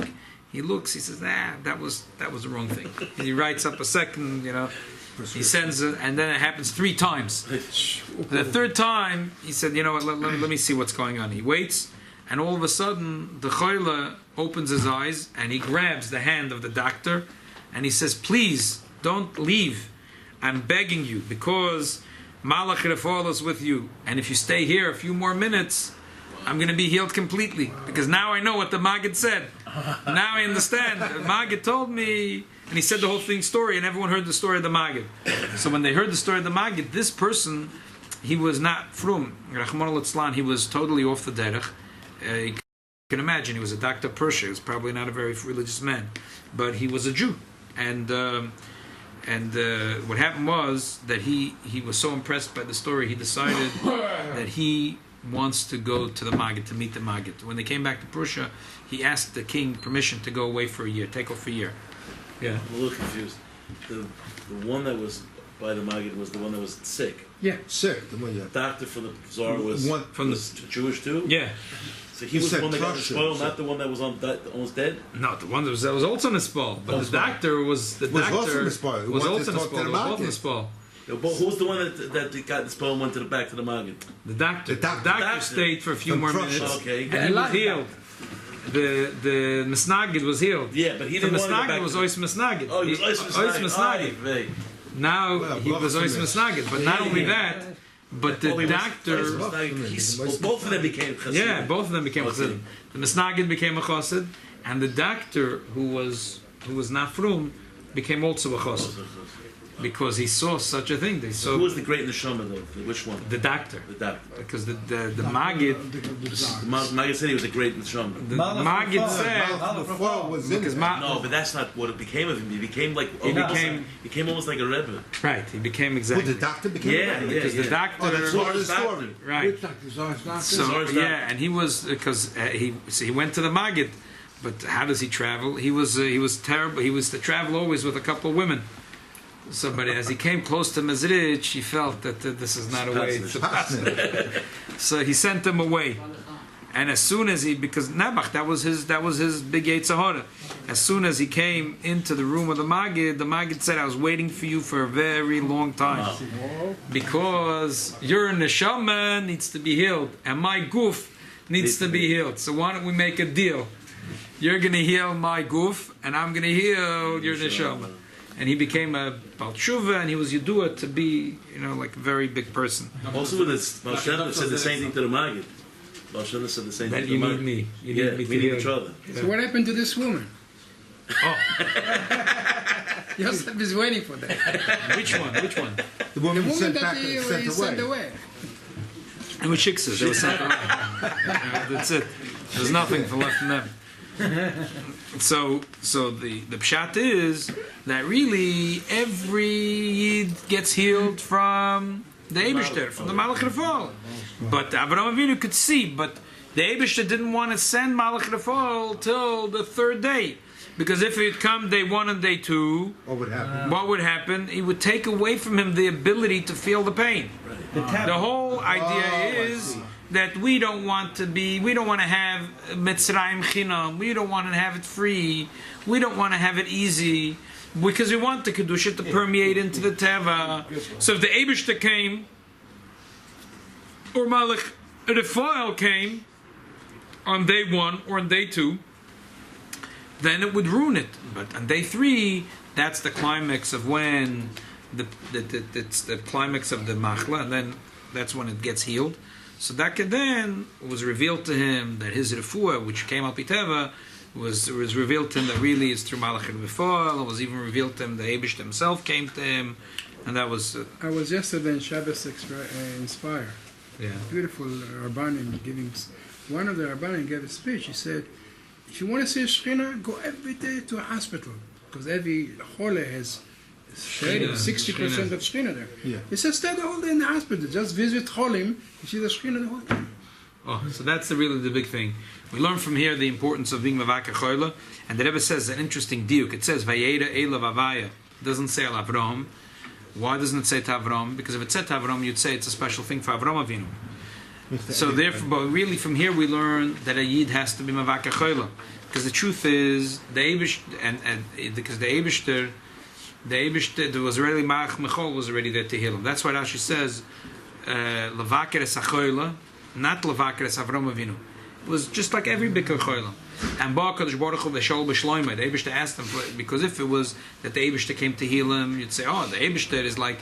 he looks, he says, that was the wrong thing. And he writes up a second, he sends it, and then it happens 3 times. The 3rd time, he said, "You know what, let me see what's going on." He waits, and all of a sudden, the choila opens his eyes, and he grabs the hand of the doctor, and he says, "Please, don't leave. I'm begging you, because Malach Rafal is with you, and if you stay here a few more minutes, I'm going to be healed completely, because now I know what the Maggid said. Now I understand. The Maggid told me," and he said the whole story, and everyone heard the story of the Maggid. So when they heard the story of the Maggid, this person, he was not frum. Rachmana litzlan, he was totally off the derech. You can imagine, he was a doctor of Persia. He was probably not a very religious man, but he was a Jew, and what happened was that he was so impressed by the story, he decided that he wants to go to the Maggid, to meet the Maggid. When they came back to Prussia, he asked the king permission to go away for a year, take off a year. Yeah.
I'm a little confused. The one that was by the Maggid was the one that was sick.
Yeah.
Sick. The one,
The doctor for the czar was Jewish too?
Yeah.
So he was the one that got the spoil, not the one that was almost dead?
No, the one that was also in the spoil. But the doctor was
also in the spoil.
Was also in the spoil.
But who was the one that got the spoil and went back to the Maggid?
The doctor. The doctor stayed for a few more minutes.
Okay.
And he was healed. The Misnagid was healed.
Yeah, but he didn't want to go back.
The Misnagid was Ois Misnagid.
Oh, he was Ois Misnagid.
Now he was Ois Misnagid. But not only that, but the doctor...
both of them became chassid.
Yeah, both of them became chassid. The Misnagid became a chassid, and the doctor who was not frum became also a chassid. because he saw such a thing. They saw.
Who was the great neshama though? Which one?
The doctor.
The doctor.
Because the Maggid.
The Maggid said he was a great neshama.
The Maggid said
no, but that's not what it became of him. He became like became almost like a rebbe.
Right. He became exactly.
Well, the doctor became a rebbe.
Because the doctor.
Oh, that's part of the story.
Right.
Which doctor? Zohar's doctor?
So and he was because he went to the Maggid, but how does he travel? He was terrible. He was to travel always with a couple of women. So, but as he came close to Mezrich, he felt that this is not a way to pass. So he sent him away. And as soon as because Nebuch, that was his big Yetzer Hara. As soon as he came into the room of the Maggid said, "I was waiting for you for a very long time, because your neshama needs to be healed, and my goof needs to be healed. So why don't we make a deal? You're going to heal my goof, and I'm going to heal your neshama." And he became a Baal Tshuva, and he was Yedua to be, like a very big person.
Also, Baal Shem said the same thing to the Maggid. Baal Shem said the same thing to the Maggid.
You need me. You need me
we need each other.
So what happened to this woman?
Oh.
Yosef is waiting for that.
Which one?
The woman
that he sent away.
And with shiksas, they were sent away. That's it. There's nothing left in them. So the pshat is that really every Yid gets healed from the Eibishter, from the Malach Rafal. But Avraham Avinu could see, but the Eibishter didn't want to send Malach Rafal till the third day, because if it come day 1 and day 2, what would happen? He would take away from him the ability to feel the pain. The whole idea is that we don't want to have Mitzrayim Chinam, we don't want to have it free, we don't want to have it easy, because we want the Kedusha to permeate into the Teva. So if the Eibishter came, or Malach Refael came on day 1 or on day 2, then it would ruin it. But on day 3, that's the climax of when it's the climax of the Machla, and then that's when it gets healed. So that then was revealed to him that his refuah, which came up Piteva, was revealed to him that really is through Malach Refael. It was even revealed to him the Eibush himself came to him, and that was.
I was yesterday in Shabbos Inspire.
Yeah.
Beautiful Rabbanim giving. One of the Rabbanim gave a speech. He said, "If you want to see a Shechina, go every day to a hospital, because every Chole has 60% of Shechina there."
Yeah.
He says, "Stay the whole day in the hospital. Just visit Cholim. You see the Shechina the whole time."
Oh, so that's really the big thing. We learn from here the importance of being Mavaka Choyla, and the Rebbe says an interesting diuk. It says Vayera Ela Vavaya. It doesn't say Al Avram. Why doesn't it say to Avram? Because if it said to Avram, you'd say it's a special thing for Avram Avinu. So therefore, but really from here we learn that a Yid has to be Mavaka Choyla, because the truth is the Eibush because the Eibishter there was already Ma'ach Mechol was already there to heal him. That's why Rashi says Levaker es Achoyla, not Levaker es Avram Avinu. It was just like every Bikkur Choyla. And Ba'akadosh Baruch Hu v'shol b'shloimah. The Eibishter asked him because if it was that the Eibishter came to heal him, you'd say, oh, the Eibishter is like.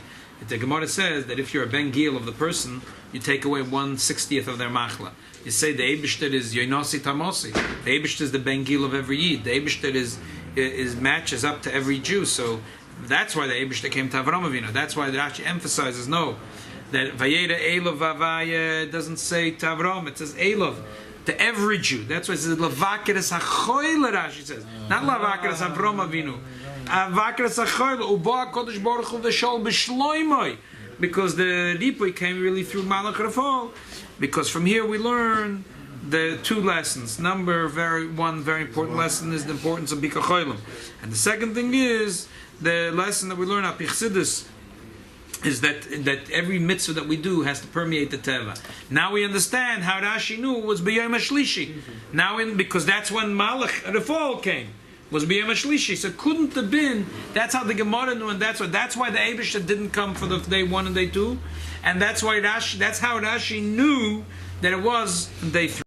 The Gemara says that if you're a ben gil of the person, you take away 1/60th of their machla. You say the Eibishter is yoinosi tamosi. The Eibishter is the ben gil of every Yid. The Eibishter is matches up to every Jew. So that's why the Eibishter came to Avram Avinu. That's why the Rashi emphasizes that Vayera Elov Vavaya doesn't say to Avram. It says Elov. To every Jew. That's why it says Lavakeres HaChoyle, Rashi says. Not Lavakeres Avram Avinu. Lavakeres HaChoyle. Uba HaKadosh Baruch Hu v'shol b'shloimoi. Because the Ripui came really through Malach Rafal. Because from here we learn the 2 lessons. One very important lesson is the importance of Bika Choylim. And the second thing is the lesson that we learn at Pichsidus is that every mitzvah that we do has to permeate the teva. Now we understand how Rashi knew it was b'yom hashlishi. Because that's when Malach Rafal came, was b'yom hashlishi. So it couldn't have been. That's how the Gemara knew, and that's why the Eibishter didn't come for the day 1 and day 2, and that's how Rashi knew that it was day 3.